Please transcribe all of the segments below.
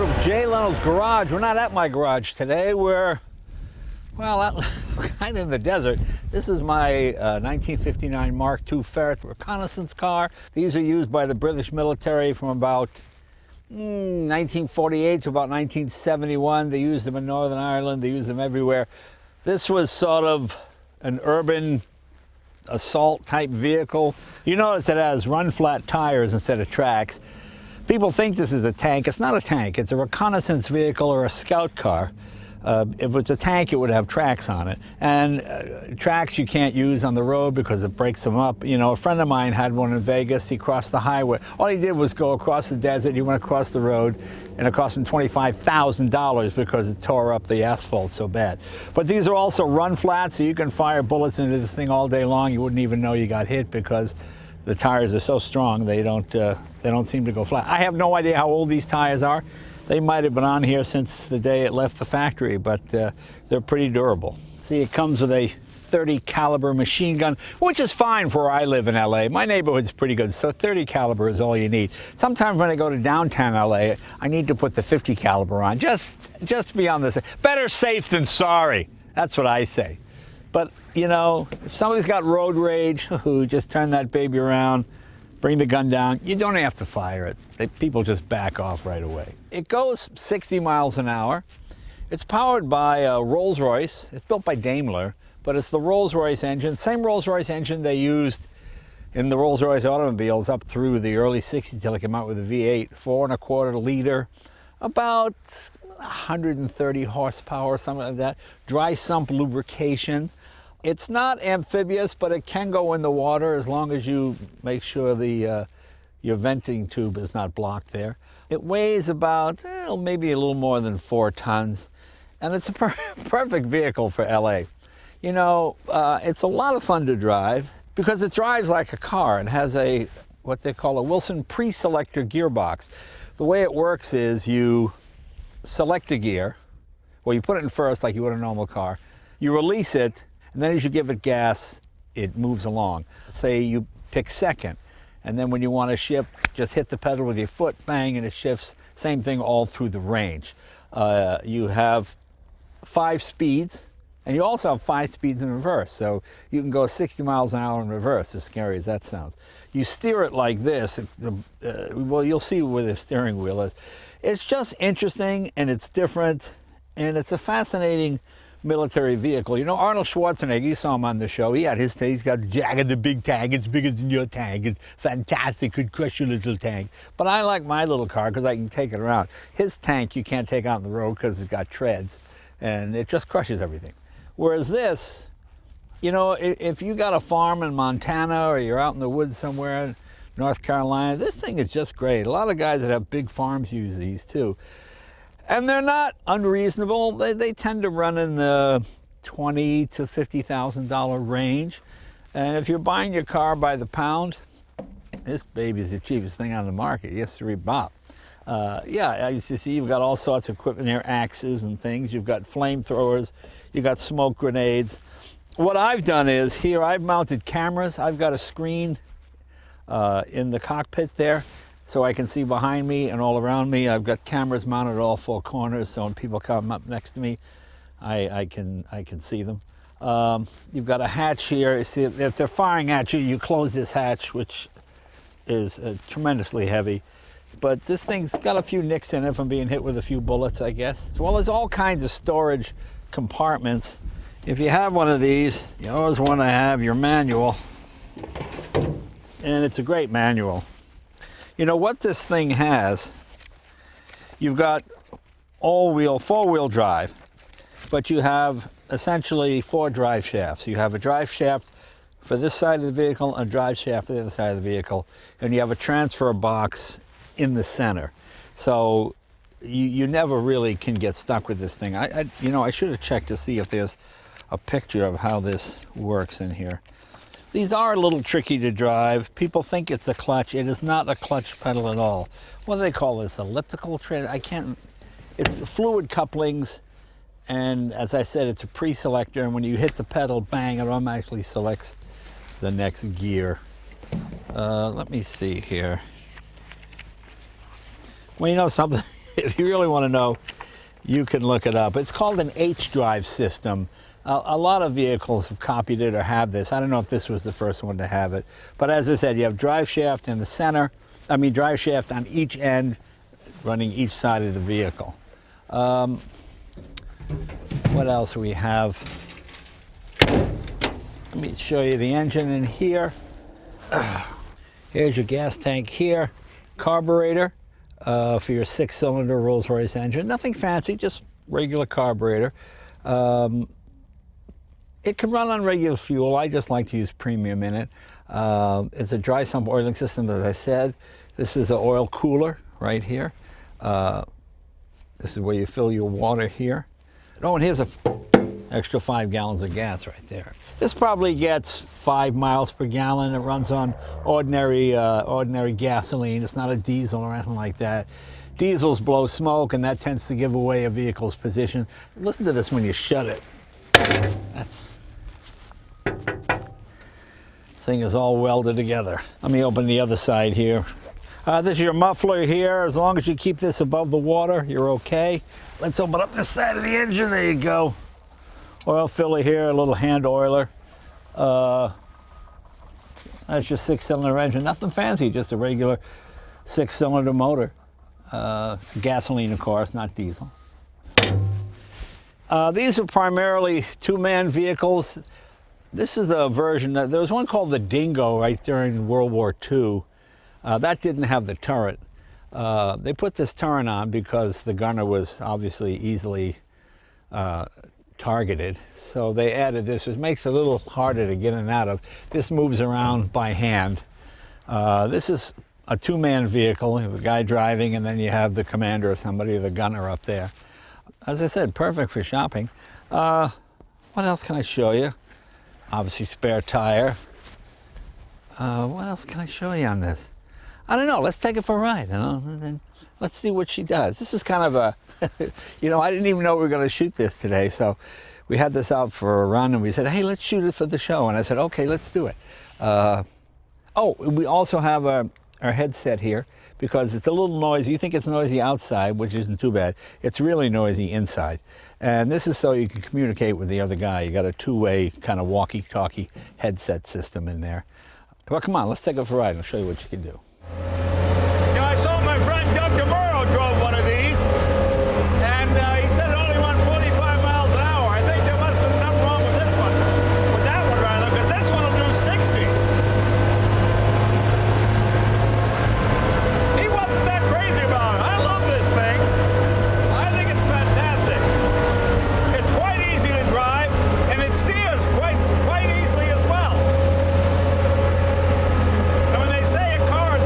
of Jay Leno's garage. We're not at my garage today. We're, well, kind of in the desert. This is my 1959 Mark II Ferret reconnaissance car. These are used by the British military from about 1948 to about 1971. They used them in Northern Ireland. They used them everywhere. This was sort of an urban assault type vehicle. You notice it has run flat tires instead of tracks. People think this is a tank. It's not a tank. It's a reconnaissance vehicle or a scout car. If it was a tank, it would have tracks on it. And tracks you can't use on the road because it breaks them up. You know, a friend of mine had one in Vegas. He crossed the highway. All he did was go across the desert. He went across the road, and it cost him $25,000 because it tore up the asphalt so bad. But these are also run flat, so you can fire bullets into this thing all day long. You wouldn't even know you got hit because the tires are so strong they don't seem to go flat. I have no idea how old these tires are. They might have been on here since the day it left the factory, but they're pretty durable. See, it comes with a .30 caliber machine gun, which is fine for where I live in LA. My neighborhood's pretty good, so .30 caliber is all you need. Sometimes when I go to downtown LA, I need to put the .50 caliber on, just to be on the safe. Better safe than sorry. That's what I say. But, you know, if somebody's got road rage, just turn that baby around, bring the gun down. You don't have to fire it. People just back off right away. It goes 60 miles an hour. It's powered by a Rolls-Royce. It's built by Daimler, but it's the Rolls-Royce engine. Same Rolls-Royce engine they used in the Rolls-Royce automobiles up through the early 60s till it came out with a V8, 4.25 liter, about 130 horsepower, something like that. Dry sump lubrication. It's not amphibious, but it can go in the water as long as you make sure your venting tube is not blocked there. It weighs about, maybe a little more than 4 tons, and it's a perfect vehicle for LA. You know, it's a lot of fun to drive because it drives like a car. It has what they call a Wilson pre-selector gearbox. The way it works is you select a gear, well, you put it in first like you would a normal car, you release it, and then as you give it gas, it moves along. Say you pick second, and then when you want to shift, just hit the pedal with your foot, bang, and it shifts. Same thing all through the range. You have 5 speeds, and you also have 5 speeds in reverse. So you can go 60 miles an hour in reverse, as scary as that sounds. You steer it like this. Well, you'll see where the steering wheel is. It's just interesting, and it's different, and it's a fascinating military vehicle. You know, Arnold Schwarzenegger, you saw him on the show. He had his tank. He's got Jagger, the big tank. It's bigger than your tank. It's fantastic. Could crush your little tank. But I like my little car because I can take it around. His tank you can't take out on the road because it's got treads, and it just crushes everything. Whereas this, you know, if you got a farm in Montana or you're out in the woods somewhere in North Carolina, this thing is just great. A lot of guys that have big farms use these too. And they're not unreasonable. They tend to run in the $20,000 to $50,000 range. And if you're buying your car by the pound, this baby's the cheapest thing on the market. Yes, $3. Yeah, as you see, you've got all sorts of equipment here, axes and things. You've got flamethrowers. You've got smoke grenades. What I've done is here I've mounted cameras. I've got a screen in the cockpit there, so I can see behind me and all around me. I've got cameras mounted at all 4 corners, so when people come up next to me, I can see them. You've got a hatch here. You see, if they're firing at you, you close this hatch, which is tremendously heavy. But this thing's got a few nicks in it from being hit with a few bullets, I guess. Well, there's all kinds of storage compartments. If you have one of these, you always want to have your manual, and it's a great manual. You know what this thing has, you've got all-wheel, 4-wheel drive, but you have essentially 4 drive shafts. You have a drive shaft for this side of the vehicle and a drive shaft for the other side of the vehicle, and you have a transfer box in the center. So you never really can get stuck with this thing. You know, I should have checked to see if there's a picture of how this works in here. These are a little tricky to drive. People think it's a clutch. It is not a clutch pedal at all. What do they call this? Elliptical trans? I can't. It's fluid couplings, and as I said, it's a pre-selector, and when you hit the pedal, bang, it automatically selects the next gear. Let me see here. Well, you know something? If you really want to know, you can look it up. It's called an H-drive system. A lot of vehicles have copied it or have this. I don't know if this was the first one to have it. But as I said, you have drive shaft in the center. I mean, drive shaft on each end, running each side of the vehicle. What else we have? Let me show you the engine in here. Here's your gas tank here. Carburetor for your 6-cylinder Rolls-Royce engine. Nothing fancy, just regular carburetor. It can run on regular fuel. I just like to use premium in it. It's a dry sump oiling system, as I said. This is an oil cooler right here. This is where you fill your water here. Oh, and here's an extra 5 gallons of gas right there. This probably gets 5 miles per gallon. It runs on ordinary gasoline. It's not a diesel or anything like that. Diesels blow smoke, and that tends to give away a vehicle's position. Listen to this when you shut it. Thing is all welded together. Let me open the other side here. This is your muffler here. As long as you keep this above the water, you're okay. Let's open up this side of the engine. There you go. Oil filler here, a little hand oiler. That's your 6-cylinder engine. Nothing fancy, just a regular 6-cylinder motor. Gasoline, of course, not diesel. These are primarily 2-man vehicles. This is a version, there was one called the Dingo right during World War II. That didn't have the turret. They put this turret on because the gunner was obviously easily targeted. So they added this, which makes it a little harder to get in and out of. This moves around by hand. This is a 2-man vehicle. You have a guy driving, and then you have the commander or somebody, the gunner up there. As I said, perfect for shopping. What else can I show you? Obviously, spare tire. What else can I show you on this? I don't know. Let's take it for a ride, you know, and then let's see what she does. This is kind of a, you know, I didn't even know we were going to shoot this today, so we had this out for a run, and we said, hey, let's shoot it for the show. And I said, okay, let's do it. Oh, we also have our headset here because it's a little noisy. You think it's noisy outside, which isn't too bad. It's really noisy inside. And this is so you can communicate with the other guy. You got a 2-way kind of walkie-talkie headset system in there. Well, come on, let's take it for a ride and I'll show you what you can do. You know, I saw my friend Doug DeMuro drove one of these, and he said it only went 45 miles an hour. I think there must have been something wrong with this one, with that one rather, because this one will do 60. He wasn't that crazy about it. I love this thing. I think it's fantastic. It's quite easy to drive, and it steers quite easily as well. And when they say a car is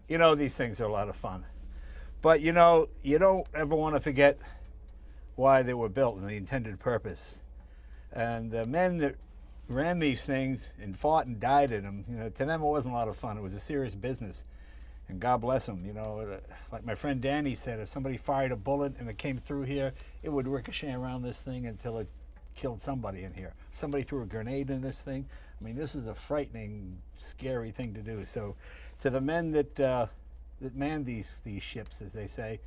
You know, these things are a lot of fun. But you know, you don't ever want to forget why they were built and the intended purpose. And the men that ran these things and fought and died in them, you know, to them it wasn't a lot of fun. It was a serious business. And God bless them, you know, like my friend Danny said, if somebody fired a bullet and it came through here, it would ricochet around this thing until it killed somebody in here. If somebody threw a grenade in this thing, I mean, this is a frightening, scary thing to do. So to the men that man these ships, as they say,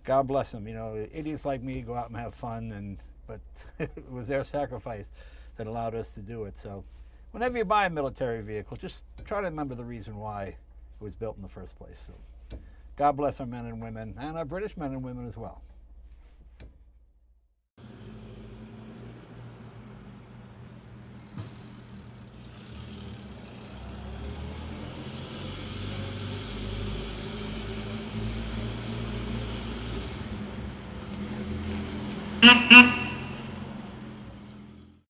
God bless them. You know, idiots like me go out and have fun, but it was their sacrifice that allowed us to do it. So whenever you buy a military vehicle, just try to remember the reason why it was built in the first place. So God bless our men and women, and our British men and women as well.